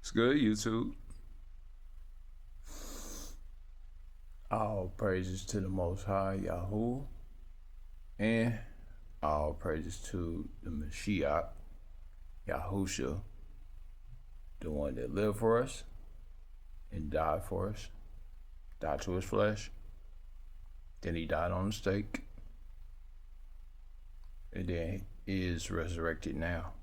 It's good, YouTube. All praises to the Most High, Yahuah, and all praises to the Mashiach, Yahusha, the one that lived for us and died for us, died to his flesh. Then he died on the stake, and then is resurrected now.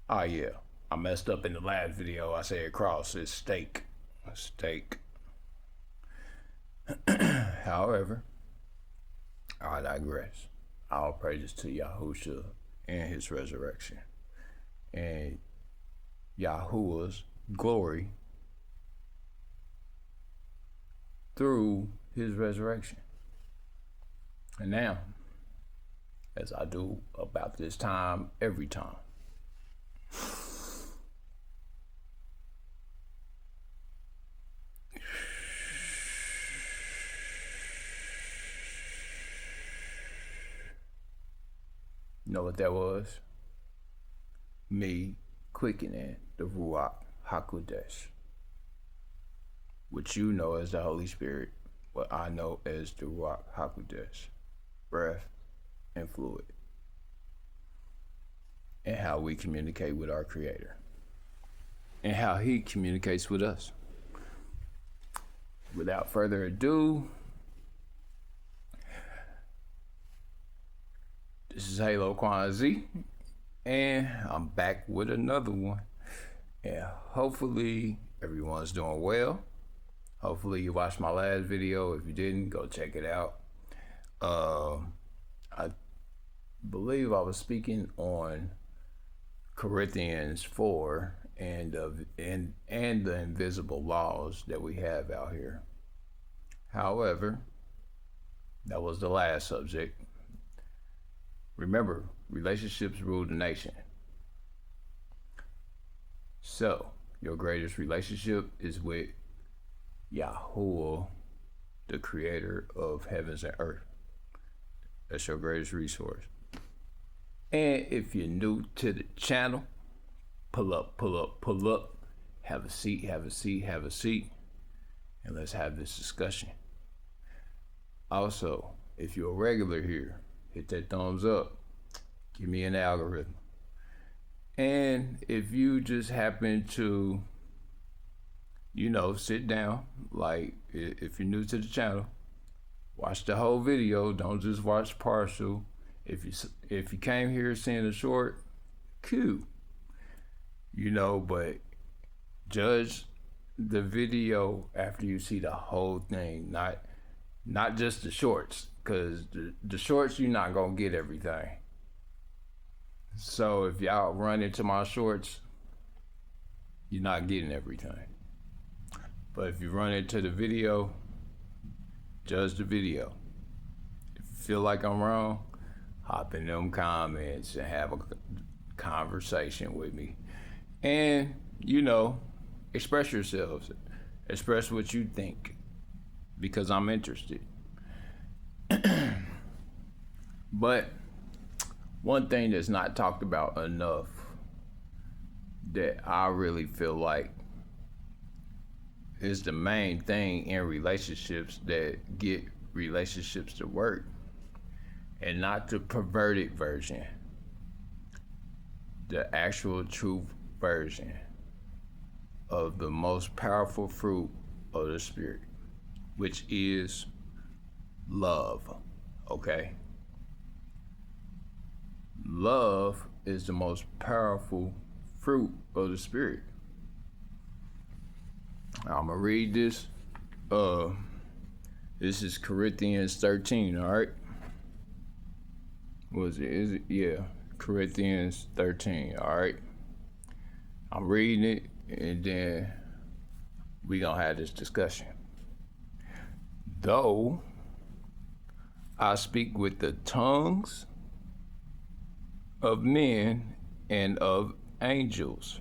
Oh yeah, I messed up in the last video. I said cross, it's stake. Stake. However, I digress. All praises to Yahusha and his resurrection, and Yahuah's glory through his resurrection. And now, as I do about this time every time, you know what that was? Me quickening the Ruach HaKodesh, which you know as the Holy Spirit, what I know as the Ruach HaKodesh, breath and fluid, and how we communicate with our Creator, and how He communicates with us. Without further ado, this is Haloe369, and I'm back with another one. And hopefully everyone's doing well. Hopefully you watched my last video. If you didn't, go check it out. I believe I was speaking on Corinthians 4 and the invisible laws that we have out here. However, that was the last subject. Remember, relationships rule the nation. So, your greatest relationship is with Yahuah, the creator of heavens and earth. That's your greatest resource. And if you're new to the channel, pull up, pull up, pull up. Have a seat, have a seat, have a seat. And let's have this discussion. Also, if you're a regular here, hit that thumbs up. Give me an algorithm. And if you just happen to, sit down, like if you're new to the channel, watch the whole video. Don't just watch partial. If you came here seeing a short, cool. But judge the video after you see the whole thing, not just the shorts, because the shorts you're not gonna get everything. So if y'all run into my shorts, you're not getting everything. But if you run into the video, judge the video. If you feel like I'm wrong, hop in them comments and have a conversation with me. And, express yourselves. Express what you think, because I'm interested. But one thing that's not talked about enough that I really feel like is the main thing in relationships that get relationships to work, and not the perverted version, the actual true version of the most powerful fruit of the Spirit, which is love. Okay? Love is the most powerful fruit of the Spirit. I'm gonna read this. This is Corinthians 13, all right? Was it? Is it? Yeah, Corinthians 13, all right? I'm reading it, and then we gonna have this discussion. Though I speak with the tongues of men and of angels,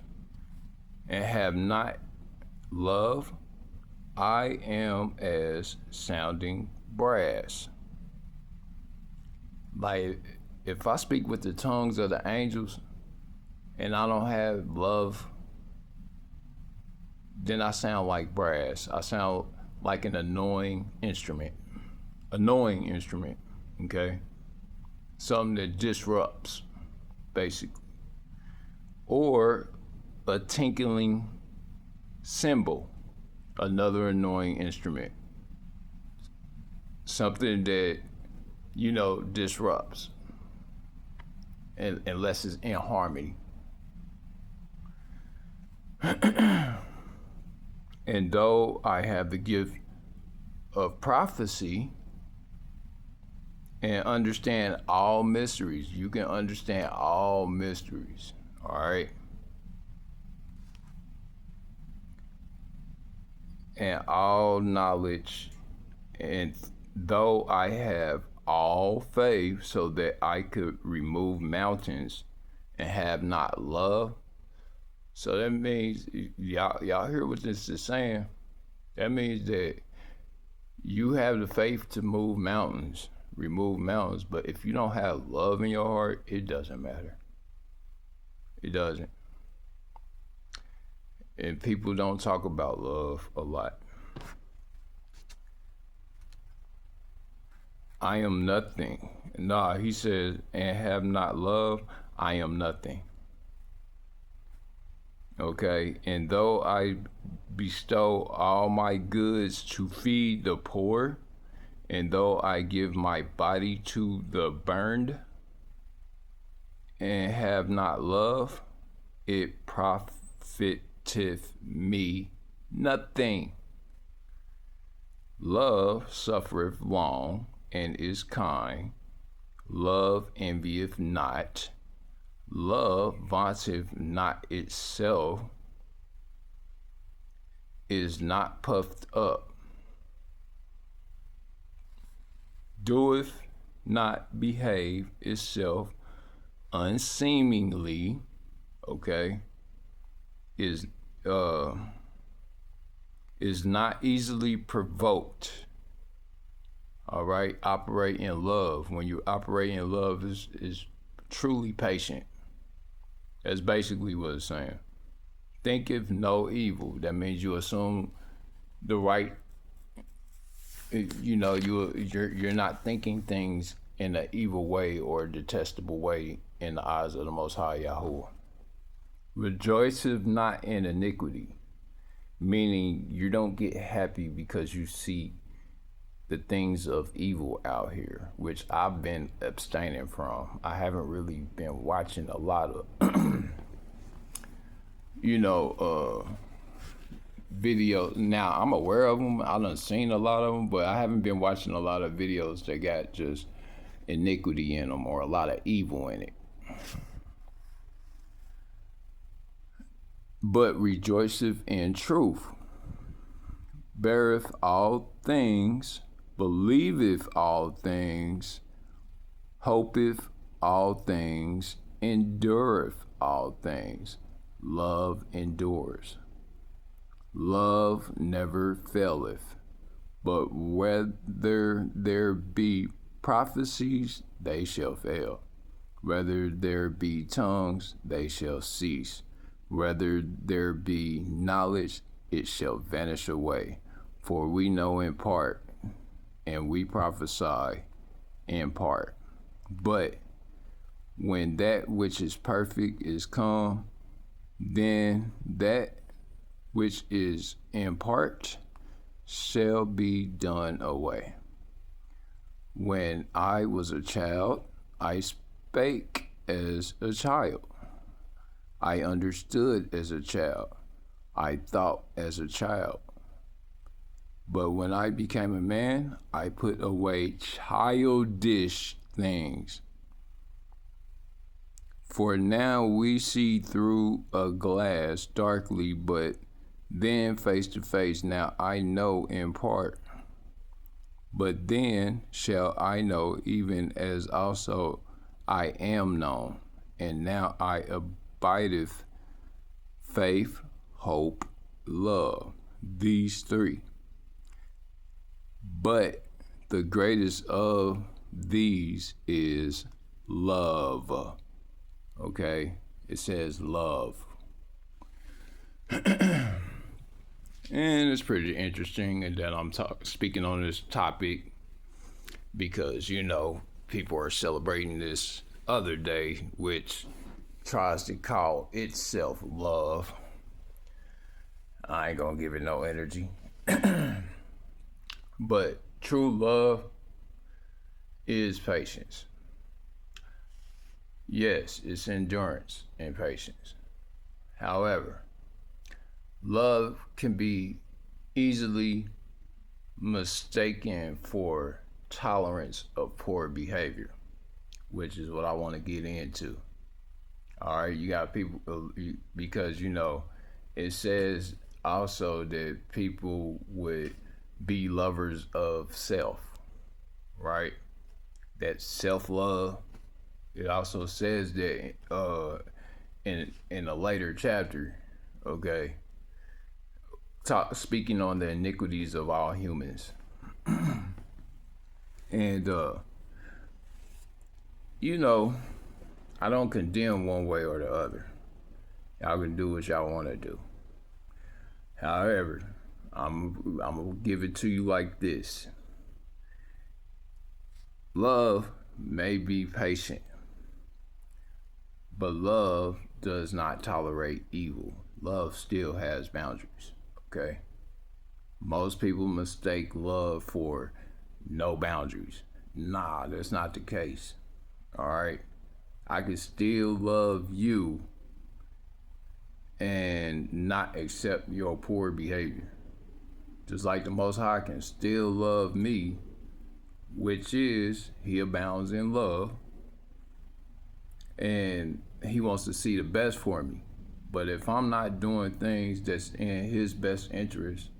and have not love, I am as sounding brass. Like, if I speak with the tongues of the angels and I don't have love then I sound like brass. I sound like an annoying instrument. Okay? Something that disrupts, basically. Or a tinkling cymbal, another annoying instrument. Something that, disrupts, unless it's in harmony. And though I have the gift of prophecy and understand all mysteries, you can understand all mysteries, all right? And all knowledge, and though I have all faith so that I could remove mountains and have not love. So that means, y'all hear what this is saying? That means that you have the faith to remove mountains, but if you don't have love in your heart, it doesn't matter. It doesn't. And people don't talk about love a lot. I am nothing. Nah, he says, and have not love, I am nothing. Okay, and though I bestow all my goods to feed the poor, and though I give my body to the burned, and have not love, it profiteth me nothing. Love suffereth long, and is kind. Love envieth not. Love vaunteth not itself, is not puffed up, doeth not behave itself unseemingly, okay, is not easily provoked. All right, operate in love. When you operate in love, is truly patient. That's basically what it's saying. Thinketh no evil. That means you assume the right. You're not thinking things in an evil way or a detestable way in the eyes of the Most High Yahuah. Rejoiceth not in iniquity, meaning you don't get happy because you see the things of evil out here, which I've been abstaining from. I haven't really been watching a lot of, videos. Now, I'm aware of them. I done seen a lot of them, but I haven't been watching a lot of videos that got just iniquity in them or a lot of evil in it. But rejoiceth in truth, beareth all things, believeth all things, hopeth all things, endureth all things. Love endures. Love never faileth. But whether there be prophecies, they shall fail. Whether there be tongues, they shall cease. Whether there be knowledge, it shall vanish away. For we know in part, and we prophesy in part. But when that which is perfect is come, then that which is in part shall be done away. When I was a child, I spake as a child. I understood as a child. I thought as a child. But when I became a man, I put away childish things. For now we see through a glass darkly, but then face to face. Now I know in part, but then shall I know, even as also I am known. And now I abideth faith, hope, love, these three. But the greatest of these is love. Okay, it says love. And it's pretty interesting and that I'm speaking on this topic because, you know, people are celebrating this other day, which tries to call itself love. I ain't gonna give it no energy. But true love is patience. Yes, it's endurance and patience. However, love can be easily mistaken for tolerance of poor behavior, which is what I want to get into. All right, you got people, because you know, it says also that people would be lovers of self, right? That self love. It also says that in a later chapter, okay, speaking on the iniquities of all humans, and you know, I don't condemn one way or the other. Y'all can do what y'all want to do. However, I'm gonna give it to you like this. Love may be patient, but love does not tolerate evil. Love still has boundaries, okay? Most people mistake love for no boundaries. Nah, that's not the case. All right? I can still love you and not accept your poor behavior. Just like the Most High can still love me, which is He abounds in love, and He wants to see the best for me. But if I'm not doing things that's in His best interest,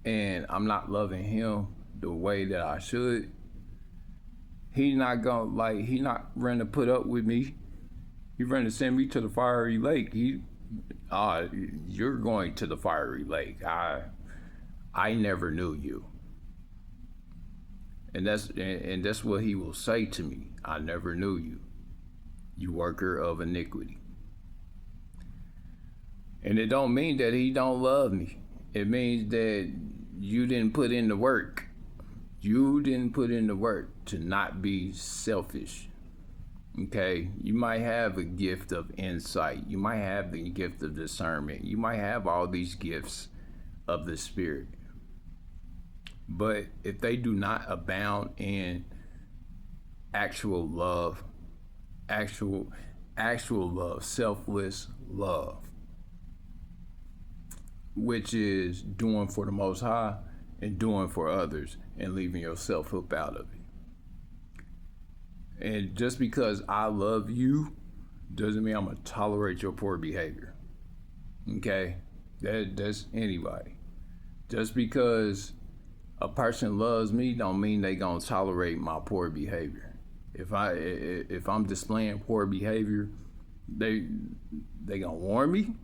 and I'm not loving Him the way that I should, He not ready to put up with me. He ready to send me to the fiery lake. You're going to the fiery lake. I never knew you. And that's what He will say to me. I never knew you, you worker of iniquity. And it don't mean that He don't love me. It means that you didn't put in the work. You didn't put in the work to not be selfish. Okay? You might have a gift of insight. You might have the gift of discernment. You might have all these gifts of the Spirit. But if they do not abound in actual love, actual love, selfless love, which is doing for the Most High and doing for others and leaving yourself up out of it. And just because I love you doesn't mean I'm gonna tolerate your poor behavior. Okay? That's anybody. Just because a person loves me don't mean they gonna tolerate my poor behavior. If I'm displaying poor behavior, they gonna warn me,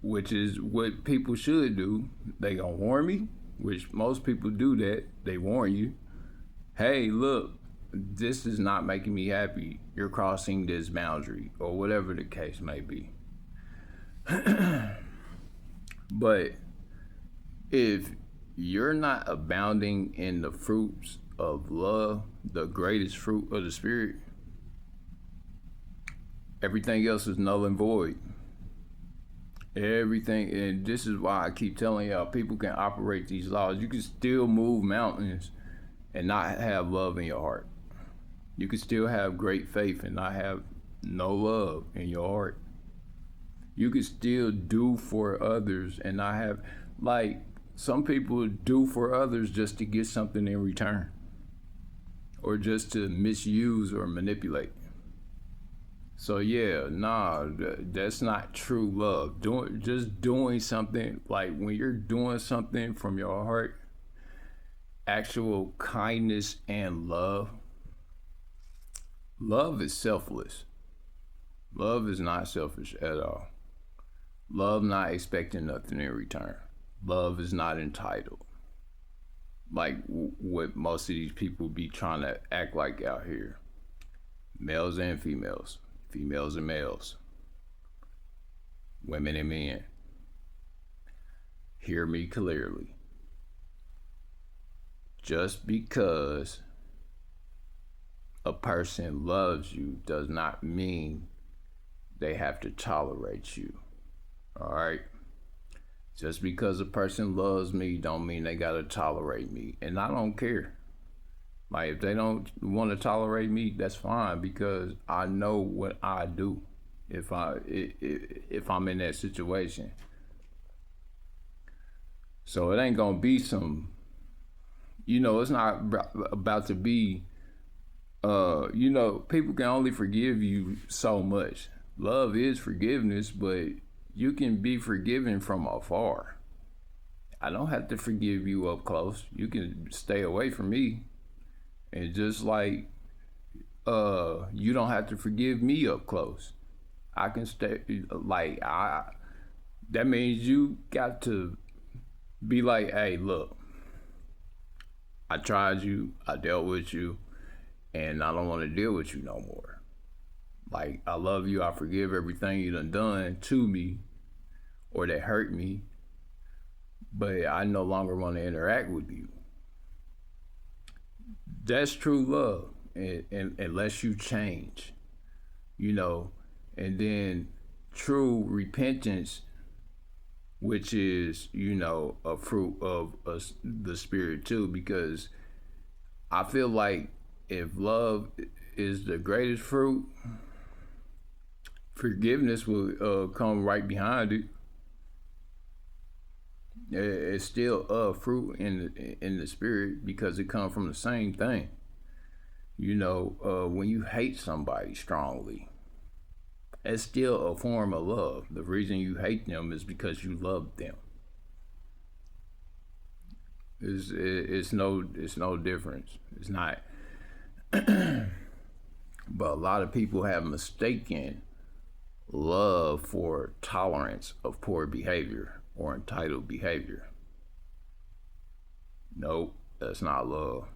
which is what people should do. They gonna warn me, which most people do that. They warn you, hey, look, this is not making me happy. You're crossing this boundary, or whatever the case may be. But if you're not abounding in the fruits of love, the greatest fruit of the Spirit, everything else is null and void. Everything, and this is why I keep telling y'all, people can operate these laws. You can still move mountains and not have love in your heart. You can still have great faith and not have no love in your heart. You can still do for others and not have, like, some people do for others just to get something in return, or just to misuse or manipulate. So yeah, that's not true love. Doing something, like when you're doing something from your heart, actual kindness and love. Love is selfless. Love is not selfish at all. Love not expecting nothing in return. Love is not entitled, like what most of these people be trying to act like out here. Males and females, females and males. women and men, hear me clearly. Just because a person loves you does not mean they have to tolerate you. All right? Just because a person loves me don't mean they gotta tolerate me. And I don't care. Like, if they don't want to tolerate me, that's fine, because I know what I do if I'm in that situation. So it ain't gonna be some, it's not about to be, people can only forgive you so much. Love is forgiveness, but you can be forgiven from afar. I don't have to forgive you up close. You can stay away from me. And just like you don't have to forgive me up close. I can stay, that means you got to be like, hey, look, I tried you, I dealt with you, and I don't want to deal with you no more. Like, I love you, I forgive everything you done to me or that hurt me, but I no longer want to interact with you. That's true love, and unless you change, and then true repentance, which is, a fruit of the spirit too, because I feel like if love is the greatest fruit, forgiveness will come right behind it. It's still a fruit in the spirit, because it comes from the same thing. When you hate somebody strongly, it's still a form of love. The reason you hate them is because you love them. It's no difference. It's not. But a lot of people have mistaken love for tolerance of poor behavior or entitled behavior. Nope, that's not love.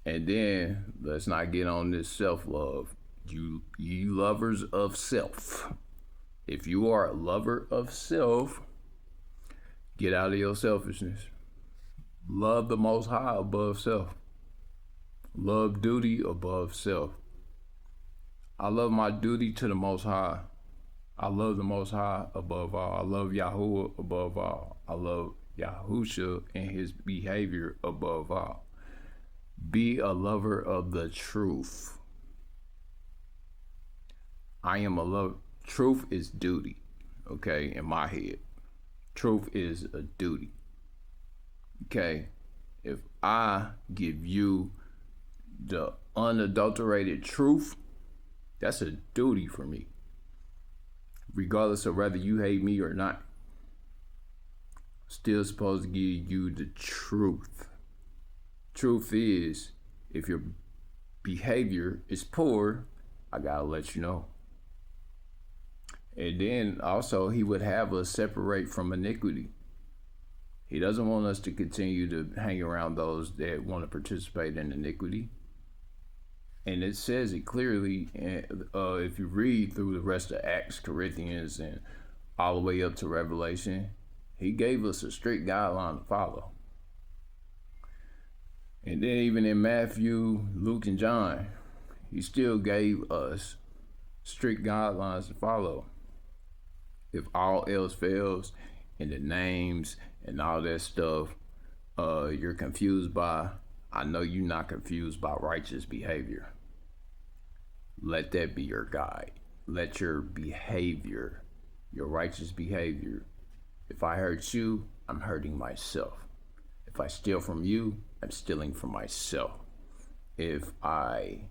And then let's not get on this self-love. You lovers of self. If you are a lover of self, get out of your selfishness. Love the Most High above self. Love duty above self. I love my duty to the Most High. I love the Most High above all. I love Yahuah above all. I love Yahusha and his behavior above all. Be a lover of the truth. I am a lover. Truth is duty, okay, in my head. Truth is a duty. Okay? If I give you the unadulterated truth, that's a duty for me. Regardless of whether you hate me or not. Still supposed to give you the truth. Truth is, if your behavior is poor, I gotta let you know. And then also, he would have us separate from iniquity. He doesn't want us to continue to hang around those that want to participate in iniquity. And it says it clearly, if you read through the rest of Acts, Corinthians, and all the way up to Revelation, he gave us a strict guideline to follow. And then even in Matthew, Luke, and John, he still gave us strict guidelines to follow. If all else fails, and the names and all that stuff you're confused by, I know you're not confused by righteous behavior. Let that be your guide. Let your behavior, your righteous behavior. If I hurt you, I'm hurting myself. If I steal from you, I'm stealing from myself. If I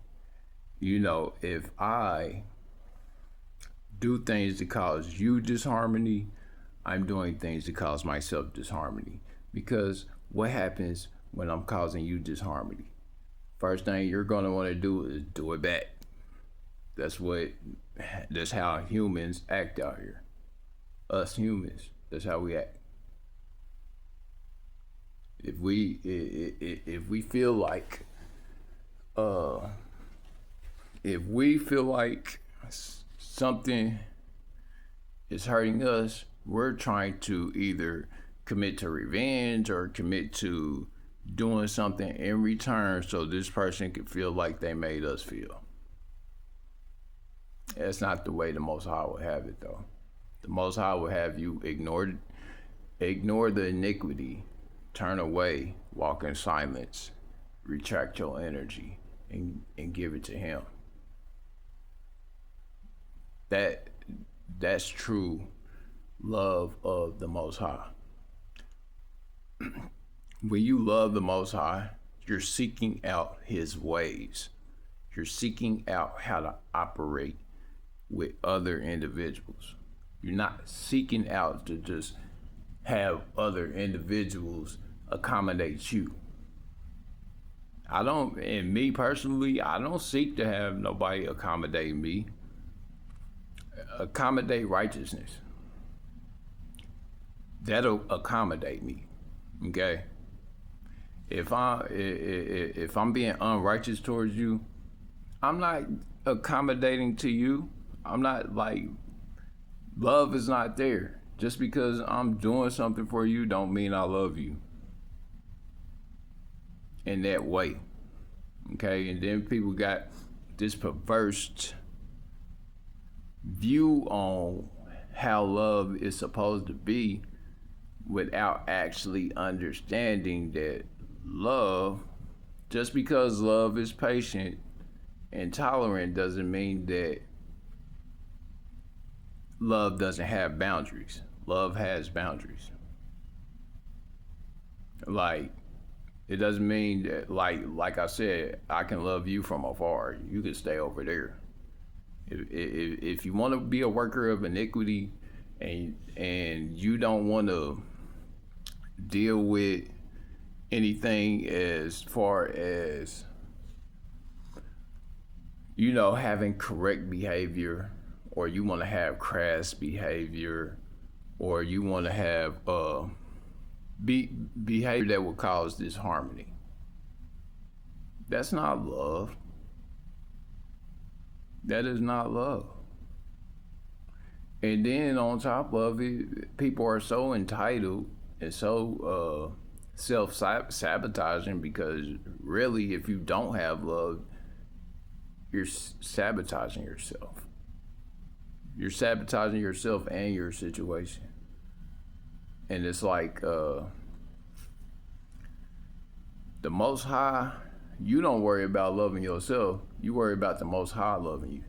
do things to cause you disharmony, I'm doing things to cause myself disharmony. Because what happens when I'm causing you disharmony? First thing you're gonna want to do is do it back. That's how humans act out here. Us humans, that's how we act. If we feel like something is hurting us, we're trying to either commit to revenge or commit to doing something in return so this person can feel like they made us feel. That's not the way the Most High would have it, though. The Most High would have you ignore the iniquity, turn away, walk in silence, retract your energy, and give it to Him. That's true love of the Most High. When you love the Most High, you're seeking out His ways. You're seeking out how to operate with other individuals. You're not seeking out to just have other individuals accommodate you. And me personally, I don't seek to have nobody accommodate me. Accommodate righteousness. That'll accommodate me. Okay? If I'm being unrighteous towards you, I'm not accommodating to you. I'm not like, love is not there. Just because I'm doing something for you don't mean I love you in that way. Okay? And then people got this perverse view on how love is supposed to be without actually understanding that love, just because love is patient and tolerant, doesn't mean that love doesn't have boundaries. Love has boundaries. Like, it doesn't mean that, like I said, I can love you from afar. You can stay over there. If you want to be a worker of iniquity and you don't want to deal with anything as far as, having correct behavior, or you want to have crass behavior, or you want to have behavior that will cause disharmony, that's not love. That is not love. And then on top of it, people are so entitled and so self-sabotaging, because really, if you don't have love, you're sabotaging yourself. You're sabotaging yourself and your situation. And it's like, the Most High, you don't worry about loving yourself. You worry about the Most High loving you.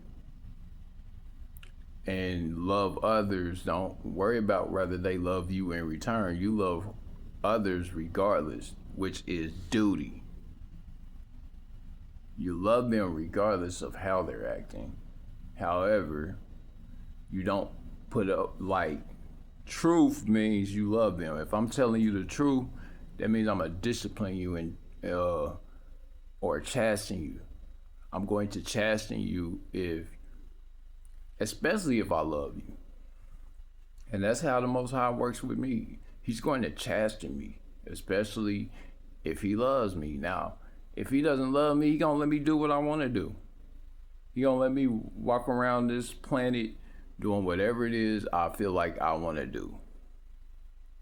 And love others. Don't worry about whether they love you in return. You love others regardless, which is duty. You love them regardless of how they're acting. However, you don't put up, like, truth means you love them. If I'm telling you the truth, that means I'm gonna discipline you and or chasten you. I'm going to chasten you especially if I love you. And that's how the Most High works with me. He's going to chasten me, especially if He loves me. Now, if He doesn't love me, He gonna let me do what I want to do. He gonna let me walk around this planet doing whatever it is I feel like I want to do,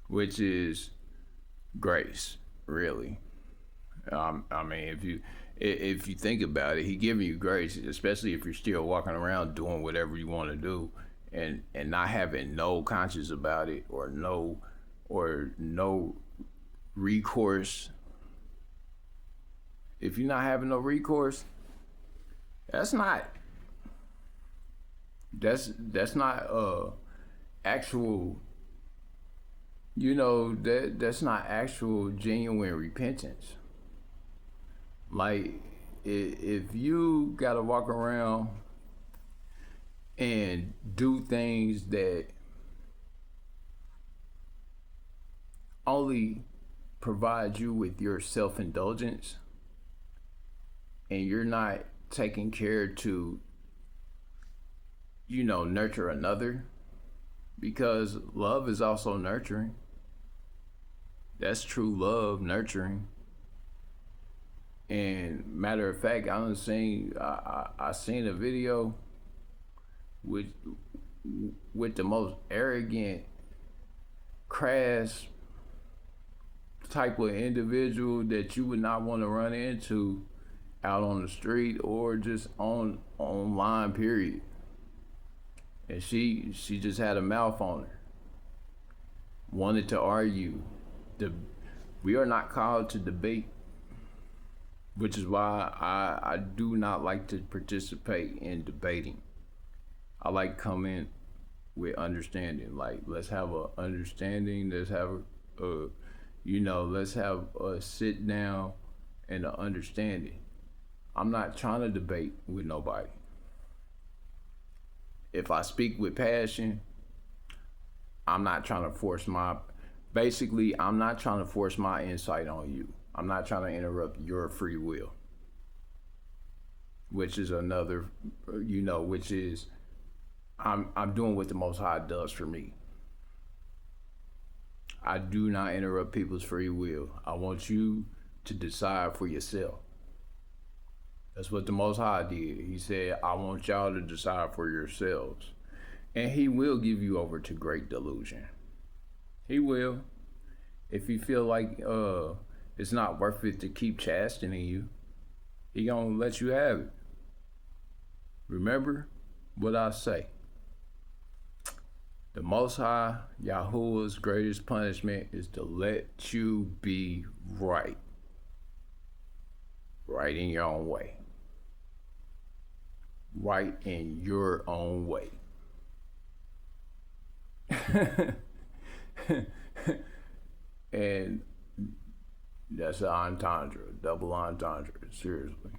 which is grace, really. I mean, if you think about it, He giving you grace, especially if you're still walking around doing whatever you want to do, and not having no conscience about it, or no recourse. If you're not having no recourse, that's not actual, that's not actual genuine repentance. Like, if you gotta walk around and do things that only provide you with your self-indulgence, and you're not taking care to, nurture another, because love is also nurturing. That's true love, nurturing. And matter of fact, I seen a video with the most arrogant, crass type of individual that you would not want to run into out on the street or just online, period. And she just had a mouth on her. Wanted to argue. We are not called to debate, which is why I do not like to participate in debating. I like coming with understanding. Like, let's have a understanding. Let's have let's have a sit down and an understanding. I'm not trying to debate with nobody. If I speak with passion, I'm not trying to force I'm not trying to force my insight on you. I'm not trying to interrupt your free will, which is another, which is, I'm doing what the Most High does for me. I do not interrupt people's free will. I want you to decide for yourself. That's what the Most High did. He said, I want y'all to decide for yourselves. And he will give you over to great delusion. He will. If you feel like it's not worth it to keep chastening you, he gonna let you have it. Remember what I say. The Most High, Yahuah's greatest punishment is to let you be right. Right in your own way. Right in your own way. And that's an entendre, double entendre, seriously.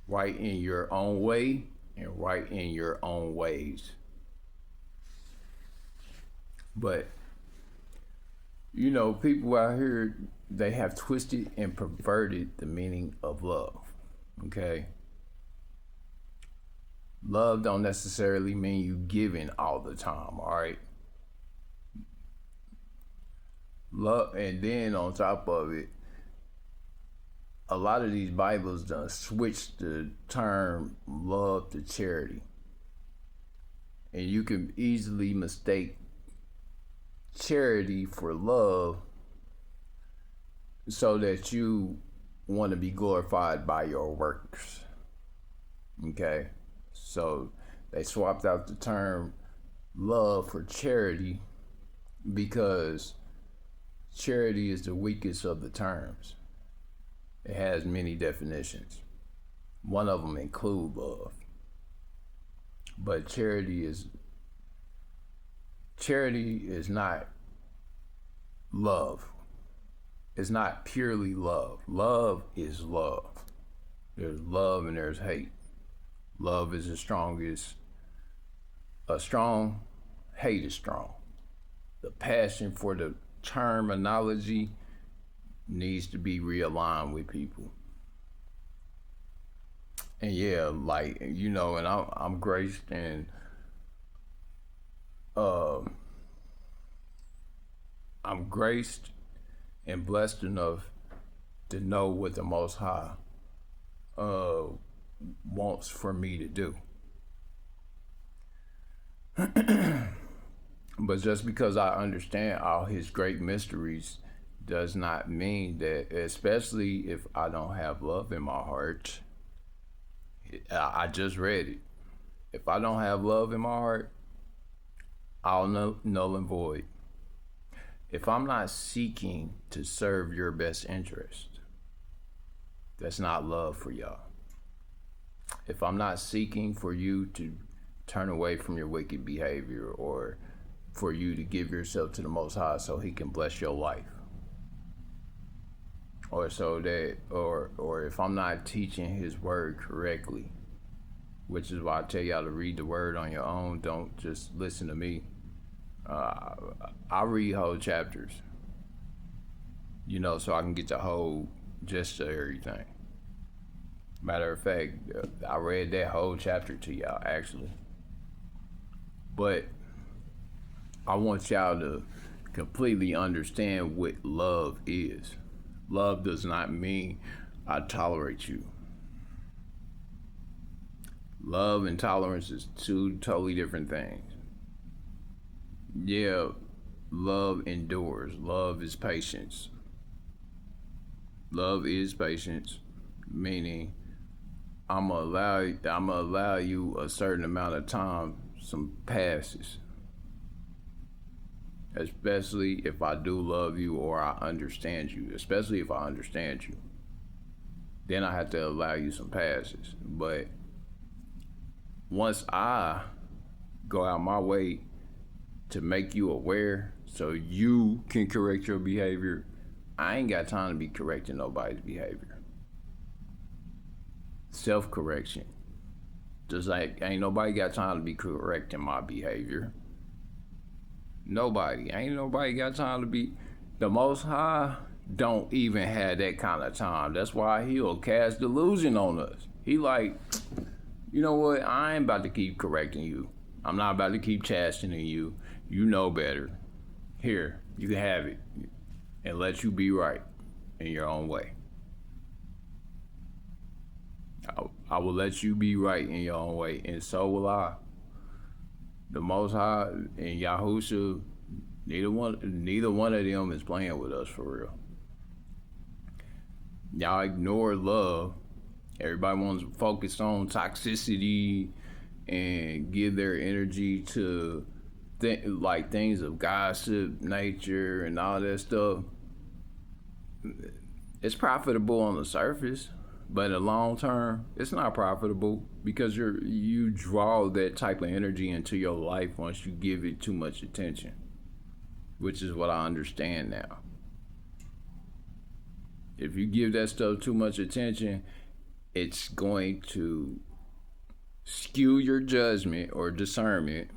Right in your own way and right in your own ways. But, people out here, they have twisted and perverted the meaning of love, okay? Love don't necessarily mean you giving all the time, all right? Love, and then on top of it, a lot of these Bibles done switched the term love to charity. And you can easily mistake charity for love so that you want to be glorified by your works. Okay? So they swapped out the term love for charity because charity is the weakest of the terms. It has many definitions. One of them include love. But charity is not love. It's not purely love. Love is love. There's love and there's hate. Love is the strongest. Strong, hate is strong. The passion for the terminology needs to be realigned with people. And yeah, and I'm graced and I'm graced and blessed enough to know what the Most High wants for me to do. But just because I understand all his great mysteries does not mean that, especially if I don't have love in my heart. I just read it. If I don't have love in my heart, I'll null and void. If I'm not seeking to serve your best interest, that's not love for y'all. If I'm not seeking for you to turn away from your wicked behavior or for you to give yourself to the Most High so he can bless your life, or if I'm not teaching his word correctly, which is why I tell y'all to read the word on your own. Don't just listen to me. I read whole chapters, so I can get the whole gist of everything. Matter of fact, I read that whole chapter to y'all, actually. But I want y'all to completely understand what love is. Love does not mean I tolerate you. Love and tolerance is two totally different things. Yeah, love endures. Love is patience. Love is patience, meaning I'm gonna allow you a certain amount of time, some passes. Especially if I do love you or I understand you. Especially if I understand you. Then I have to allow you some passes. But once I go out my way to make you aware so you can correct your behavior, I ain't got time to be correcting nobody's behavior. Self-correction. Just like ain't nobody got time to be correcting my behavior. Nobody. Ain't nobody got time to be. The Most High don't even have that kind of time. That's why he'll cast delusion on us. He like, you know what? I ain't about to keep correcting you. I'm not about to keep chastening you. You know better. Here, you can have it. And let you be right in your own way. I will let you be right in your own way, and so will I. The Most High and Yahushua, neither one of them is playing with us for real. Y'all ignore love. Everybody wants to focus on toxicity and give their energy to like things of gossip, nature, and all that stuff. It's profitable on the surface, but in the long term, it's not profitable because you draw that type of energy into your life once you give it too much attention, which is what I understand now. If you give that stuff too much attention, it's going to skew your judgment or discernment.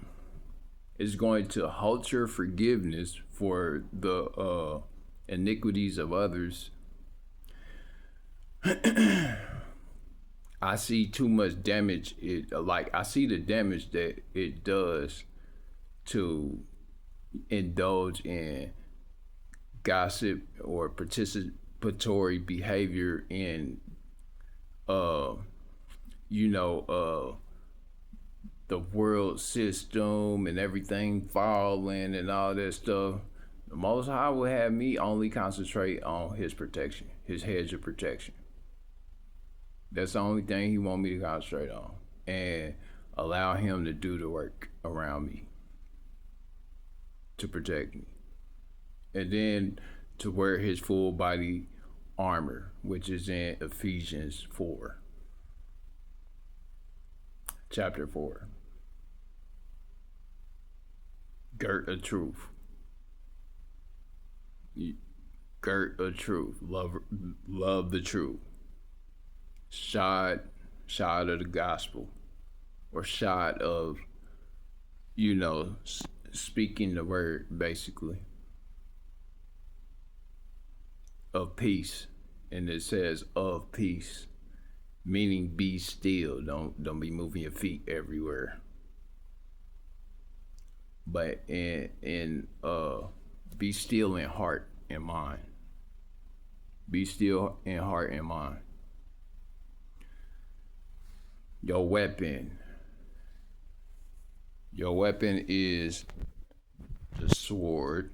It's going to halt your forgiveness for the iniquities of others. I see too much damage. I see the damage that it does to indulge in gossip or participatory behavior in, the world system and everything falling and all that stuff. The Most High will have me only concentrate on his protection, his hedge of protection. That's the only thing he want me to concentrate on, and allow him to do the work around me to protect me. And then to wear his full body armor, which is in Ephesians 4. Chapter 4. Girt of truth. Girt of truth. Love the truth. Shod of the gospel, or shod of, speaking the word, basically, of peace. And it says of peace, meaning be still. Don't be moving your feet everywhere. But in be still in heart and mind. Be still in heart and mind. Your weapon is the sword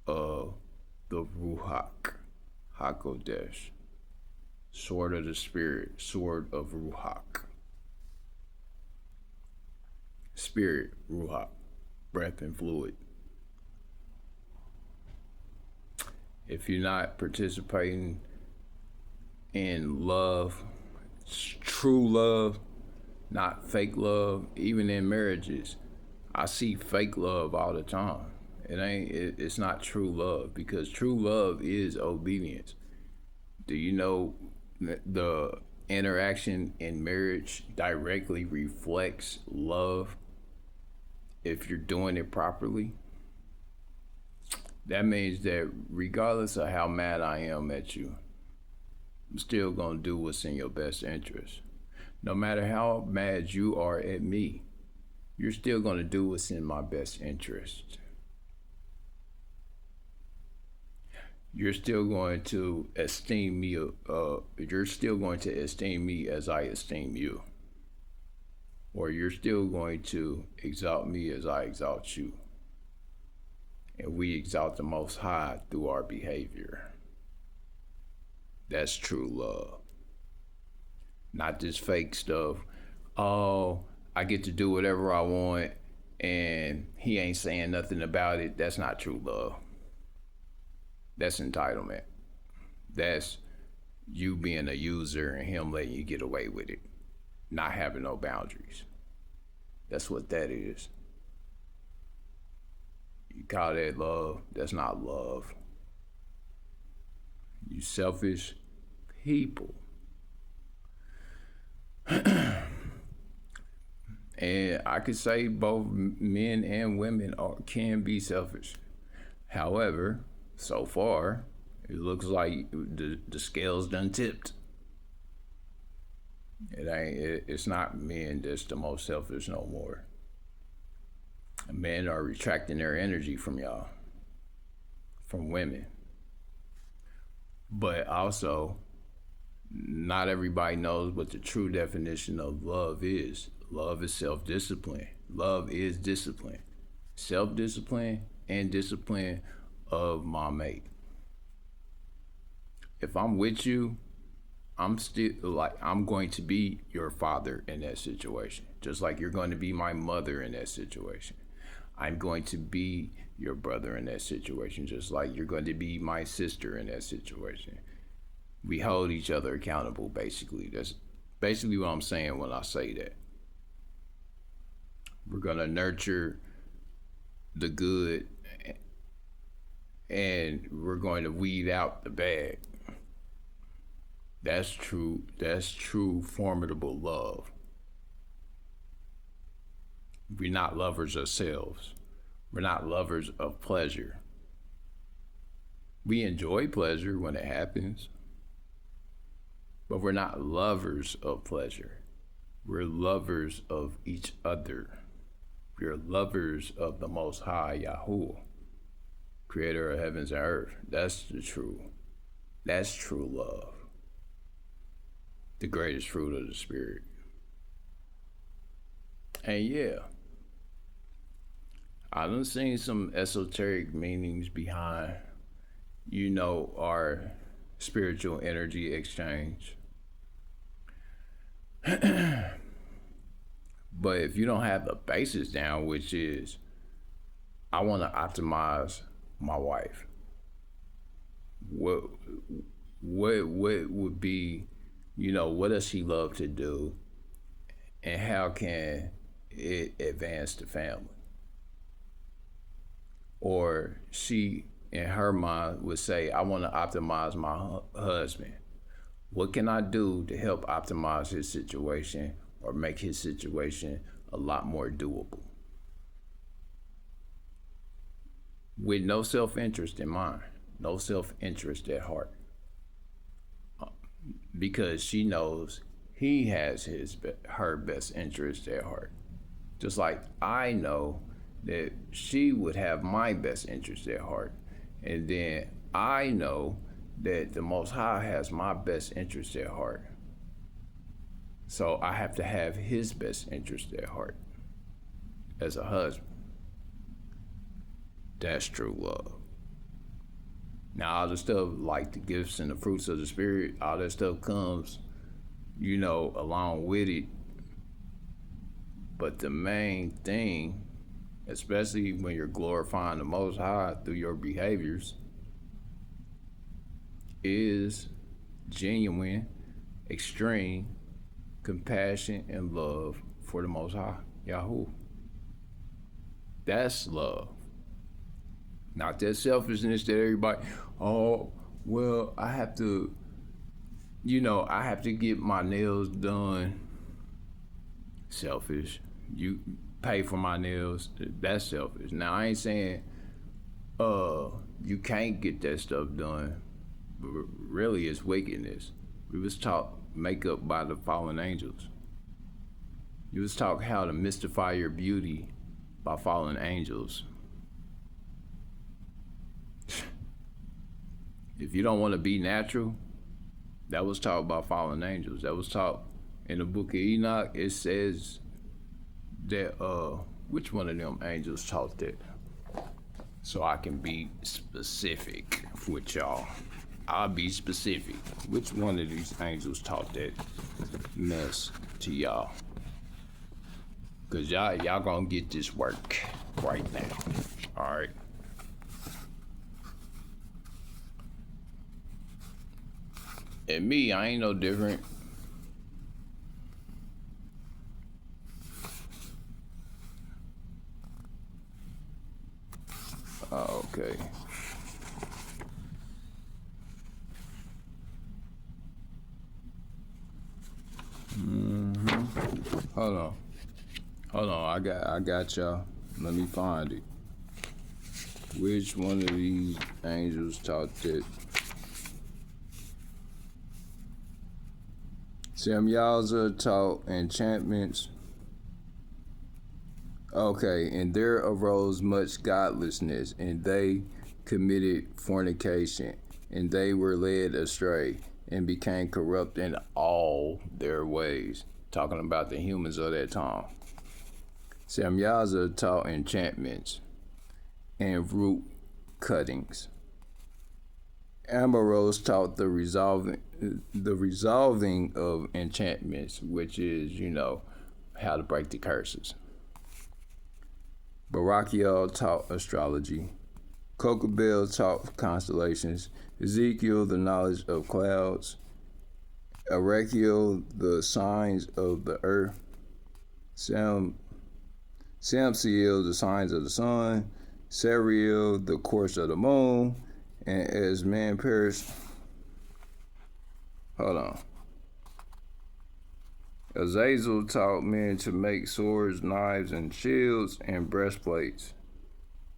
of the Ruach HaKodesh, sword of the spirit, sword of Ruach. Spirit, Ruach, breath and fluid. If you're not participating in love, true love, not fake love, even in marriages, I see fake love all the time. It's not true love, because true love is obedience. Do you know the interaction in marriage directly reflects love if you're doing it properly? That means that regardless of how mad I am at you, I'm still gonna do what's in your best interest. No matter how mad you are at me, you're still gonna do what's in my best interest. You're still going to esteem me. You're still going to esteem me as I esteem you. or you're still going to exalt me as I exalt you. And we exalt the Most High through our behavior. That's true love. Not this fake stuff. Oh, I get to do whatever I want and he ain't saying nothing about it. That's not true love. That's entitlement. That's you being a user and him letting you get away with it. Not having no boundaries. That's what that is. You call that love, that's not love. You selfish people. And I could say both men and women can be selfish. However, so far, it looks like the scale's done tipped. It's not men that's the most selfish no more. Men are retracting their energy from y'all, from women. But also, not everybody knows what the true definition of love is. Love is self-discipline. Love is discipline. Self-discipline and discipline of my mate. If I'm with you, I'm going to be your father in that situation. Just like you're going to be my mother in that situation. I'm going to be your brother in that situation, just like you're going to be my sister in that situation. We hold each other accountable, basically. That's basically what I'm saying when I say that. We're going to nurture the good and we're going to weed out the bad. That's true formidable love. We're not lovers of selves. We're not lovers of pleasure. We enjoy pleasure when it happens, but we're not lovers of pleasure. We're lovers of each other. We're lovers of the Most High, Yahuah, creator of heavens and earth. That's true love. The greatest fruit of the Spirit. And yeah, I done seen some esoteric meanings behind, our spiritual energy exchange. But if you don't have the basis down, which is, I want to optimize my wife. What would be, what does she love to do, and how can it advance the family? Or she, in her mind, would say, I want to optimize my husband. What can I do to help optimize his situation or make his situation a lot more doable? With no self-interest in mind, no self-interest at heart. Because she knows he has her best interest at heart. Just like I know that she would have my best interest at heart. And then I know that the Most High has my best interest at heart. So I have to have his best interest at heart as a husband. That's true love. Now, all the stuff like the gifts and the fruits of the Spirit, all that stuff comes, along with it. But the main thing, especially when you're glorifying the Most High through your behaviors, is genuine, extreme compassion and love for the Most High, Yahuah. That's love. Not that selfishness that everybody, I have to, I have to get my nails done. Selfish. You pay for my nails. That's selfish. Now, I ain't saying you can't get that stuff done, but really it's wickedness. We was taught makeup by the fallen angels. You was taught how to mystify your beauty by fallen angels. If you don't want to be natural, that was taught by fallen angels. That was taught in the book of Enoch. It says that which one of them angels taught that? So I can be specific with y'all. I'll be specific. Which one of these angels taught that mess to y'all? Cause y'all gonna get this work right now. All right. And me, I ain't no different. Oh, okay. Hold on. Hold on. I got y'all. Let me find it. Which one of these angels taught that? Samyaza taught enchantments. Okay, and there arose much godlessness, and they committed fornication, and they were led astray, and became corrupt in all their ways. Talking about the humans of that time. Samyaza taught enchantments and root cuttings. Amaros taught the resolving of enchantments, which is, how to break the curses. Barakiel taught astrology. Kokabel taught constellations. Ezekiel the knowledge of clouds. Erekiel the signs of the earth. Samsiel the signs of the sun. Sariel the course of the moon. And as man perished, hold on. Azazel taught men to make swords, knives, and shields, and breastplates.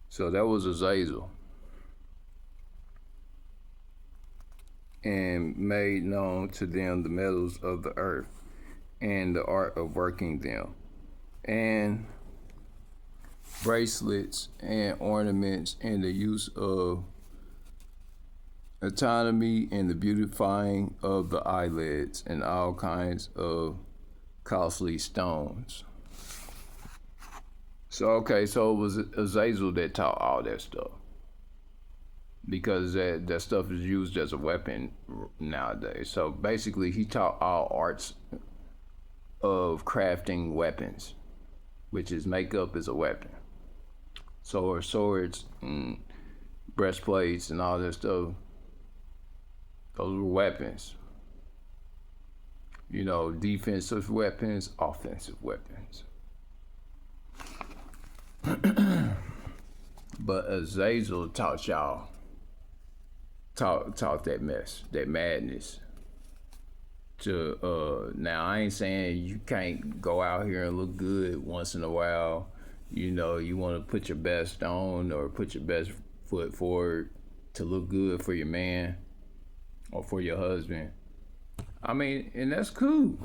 So that was Azazel. And made known to them the metals of the earth, and the art of working them, and bracelets, and ornaments, and the use of autonomy, and the beautifying of the eyelids, and all kinds of costly stones. So it was Azazel that taught all that stuff, because that stuff is used as a weapon nowadays. So basically, he taught all arts of crafting weapons, which is makeup is a weapon. So are swords and breastplates and all that stuff. Those were weapons. Defensive weapons, offensive weapons. But Azazel taught y'all, taught that mess, that madness. Now I ain't saying you can't go out here and look good once in a while. You want to put your best on or put your best foot forward to look good for your man or for your husband. I mean, and that's cool.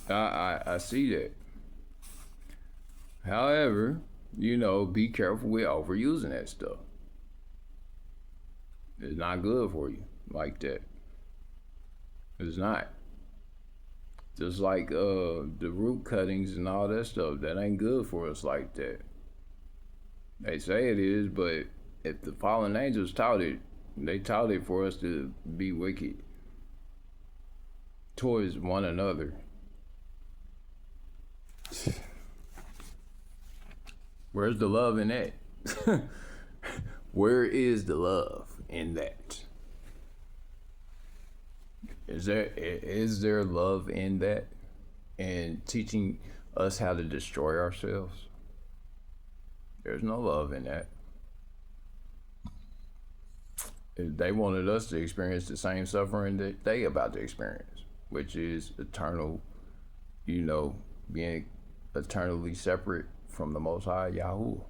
I see that. However, be careful with overusing that stuff. It's not good for you like that. It's not. Just like the root cuttings and all that stuff, that ain't good for us like that. They say it is, but if the fallen angels taught it, they taught it for us to be wicked towards one another. Where's the love in that? Where is the love in that? Is there love in that? And teaching us how to destroy ourselves? There's no love in that. They wanted us to experience the same suffering that they about to experience, which is eternal, being eternally separate from the Most High Yahuah.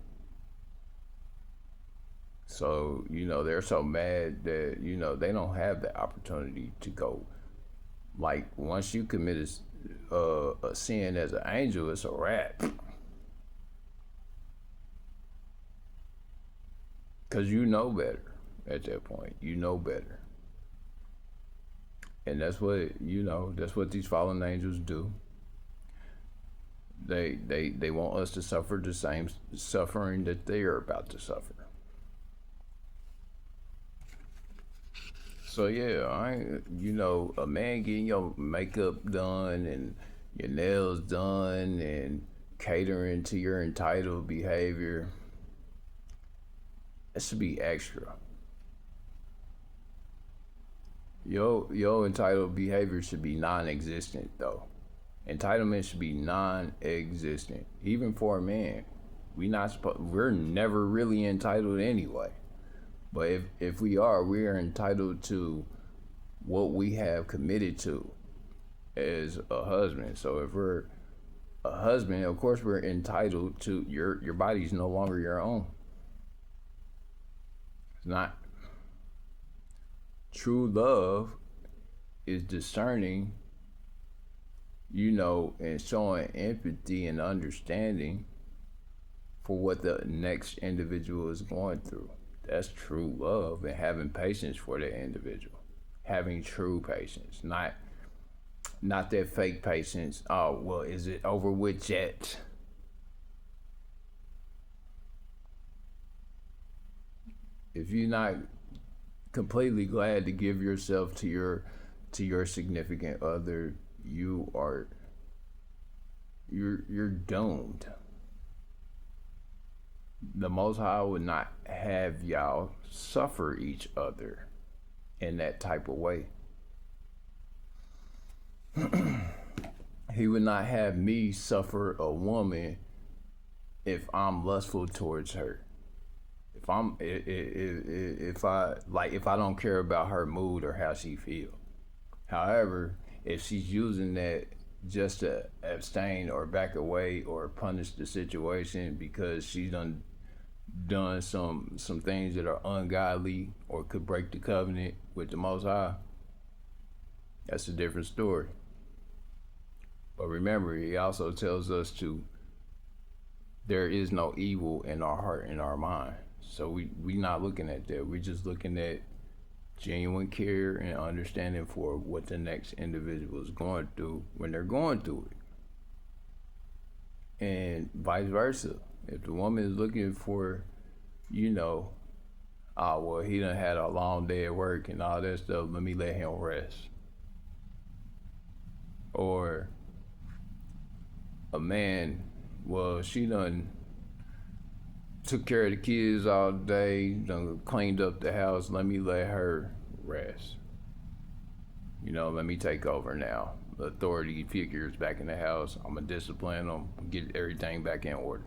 So, they're so mad that, they don't have the opportunity to go. Like, once you commit a sin as an angel, it's a wrap. Because you know better at that point. You know better. And that's what, that's what these fallen angels do. They want us to suffer the same suffering that they are about to suffer. So yeah, a man getting your makeup done and your nails done and catering to your entitled behavior, that should be extra. Your entitled behavior should be non-existent though. Entitlement should be non-existent, even for a man. We're never really entitled anyway. But if we are entitled to what we have committed to as a husband. So if we're a husband, of course we're entitled to your body's no longer your own. It's not. True love is discerning, and showing empathy and understanding for what the next individual is going through. That's true love, and having patience for the individual. Having true patience, not that fake patience. Oh, well, is it over with yet? If you're not completely glad to give yourself to your significant other, you're doomed. The Most High would not have y'all suffer each other in that type of way. He would not have me suffer a woman if I'm lustful towards her. If I don't care about her mood or how she feels. However, if she's using that just to abstain or back away or punish the situation because she's done some things that are ungodly or could break the covenant with the Most High, that's a different story. But remember, he also tells us there is no evil in our heart and our mind. So we not looking at that. We're just looking at genuine care and understanding for what the next individual is going through when they're going through it. And vice versa. If the woman is looking for, well, he done had a long day at work and all that stuff, let me let him rest. Or a man, well, she done took care of the kids all day, done cleaned up the house, let me let her rest. Let me take over now. The authority figures back in the house. I'm gonna discipline them, get everything back in order.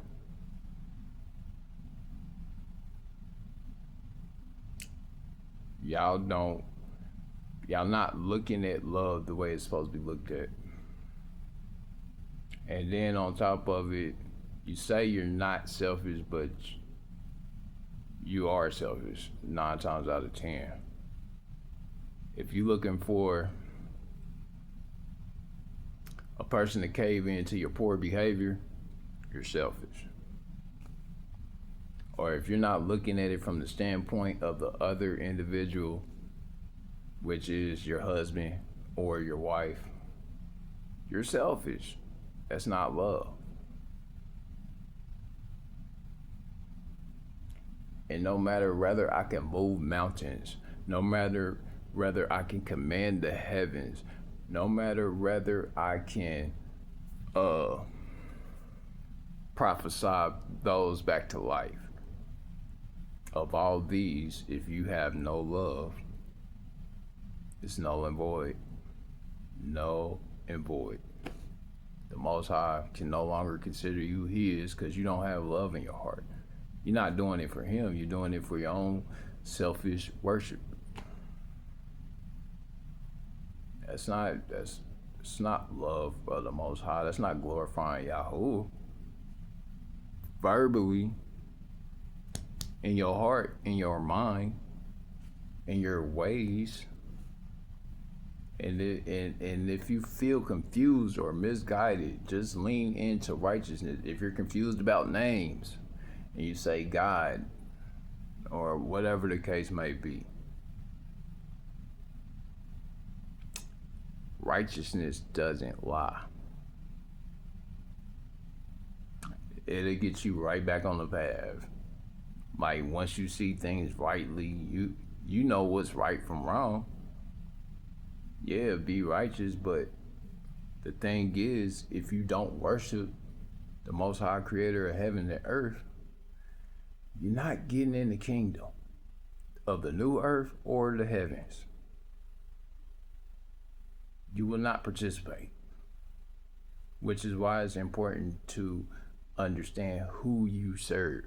Y'all not looking at love the way it's supposed to be looked at. And then on top of it, you say you're not selfish, but you are selfish 9 times out of 10. If you're looking for a person to cave into your poor behavior, you're selfish. Or if you're not looking at it from the standpoint of the other individual, which is your husband or your wife, you're selfish. That's not love. And no matter whether I can move mountains, no matter whether I can command the heavens, no matter whether I can prophesy those back to life, of all these, if you have no love, it's null and void. Null and void. The Most High can no longer consider you his because you don't have love in your heart. You're not doing it for him, you're doing it for your own selfish worship. It's not love for the Most High. That's not glorifying yahuah. Verbally, in your heart, in your mind, in your ways. And if you feel confused or misguided, just lean into righteousness. If you're confused about names and you say God or whatever the case may be, righteousness doesn't lie. it'll get you right back on the path. Like once you see things rightly, you know what's right from wrong. Yeah, be righteous, but the thing is, if you don't worship the Most High Creator of heaven and earth, you're not getting in the kingdom of the new earth or the heavens. You will not participate, which is why it's important to understand who you serve.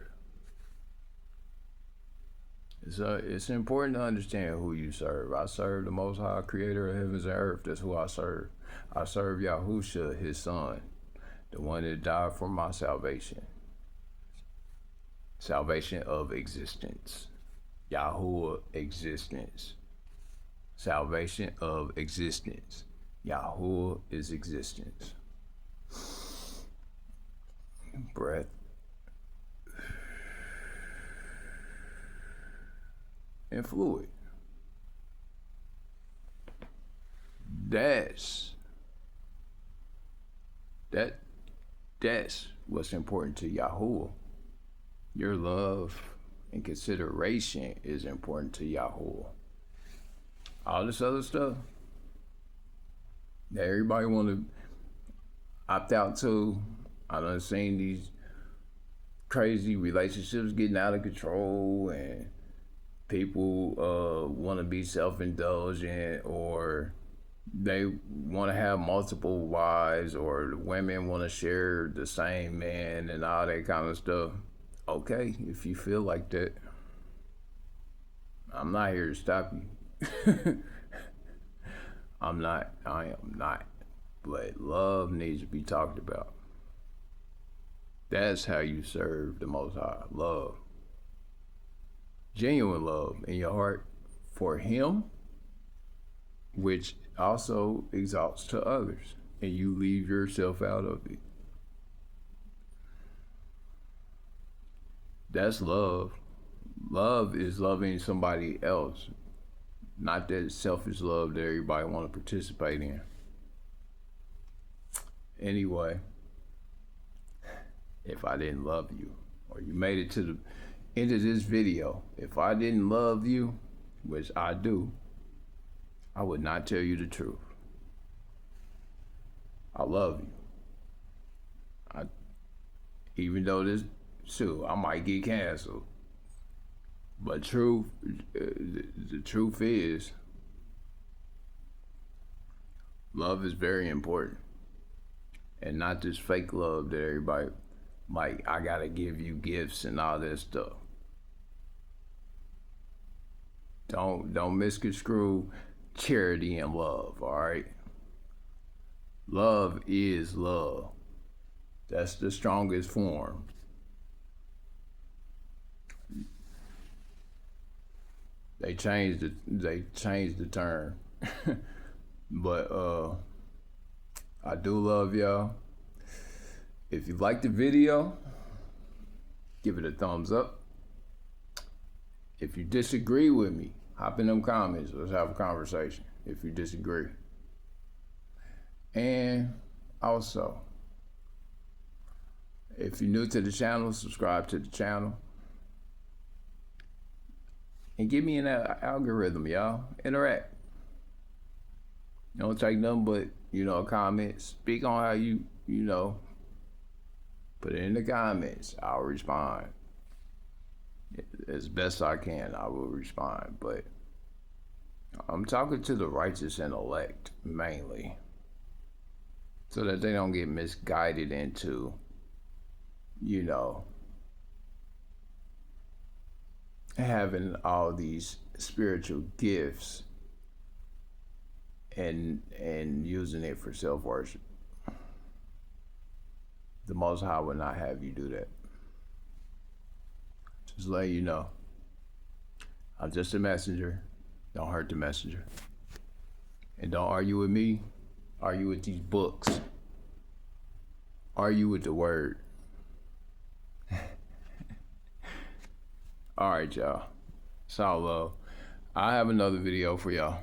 It's important to understand who you serve. I serve the Most High Creator of heavens and earth. That's who I serve. I serve Yahushua, his son, the one that died for my salvation. Salvation of existence. Yahuah existence. Salvation of existence. Yahuah is existence. Breath. And fluid. That's what's important to Yahuah. Your love and consideration is important to Yahuah. All this other stuff that everybody want to opt out to. I done seen these crazy relationships getting out of control, and people want to be self-indulgent, or they want to have multiple wives, or the women want to share the same man and all that kind of stuff. Okay, if you feel like that, I'm not here to stop you. I am not. But love needs to be talked about. That's how you serve the Most High. Love. Genuine love in your heart for him, which also exalts to others, and you leave yourself out of it. That's love. Love is loving somebody else, not that selfish love that everybody want to participate in. Anyway, if I didn't love you, or you made it to the end of this video, if I didn't love you, which I do, I would not tell you the truth. I love you. Even though I might get canceled. But the truth is, love is very important. And not this fake love that everybody, like, I gotta give you gifts and all that stuff. Don't misconstrue charity and love, all right? Love is love. That's the strongest form. They changed the term. But I do love y'all. If you like the video, give it a thumbs up. If you disagree with me, hop in them comments. Let's have a conversation if you disagree. And also, if you're new to the channel, subscribe to the channel. And give me an algorithm, y'all. Interact. Don't take nothing but, a comment. Speak on how you put it in the comments. I'll respond. As best I can, I will respond. But I'm talking to the righteous and elect, mainly. So that they don't get misguided into, having all these spiritual gifts and using it for self-worship. The Most High would not have you do that. Just let you know. I'm just a messenger. Don't hurt the messenger. And don't argue with me. Argue with these books. Argue with the word. All right, y'all. It's all love. I have another video for y'all.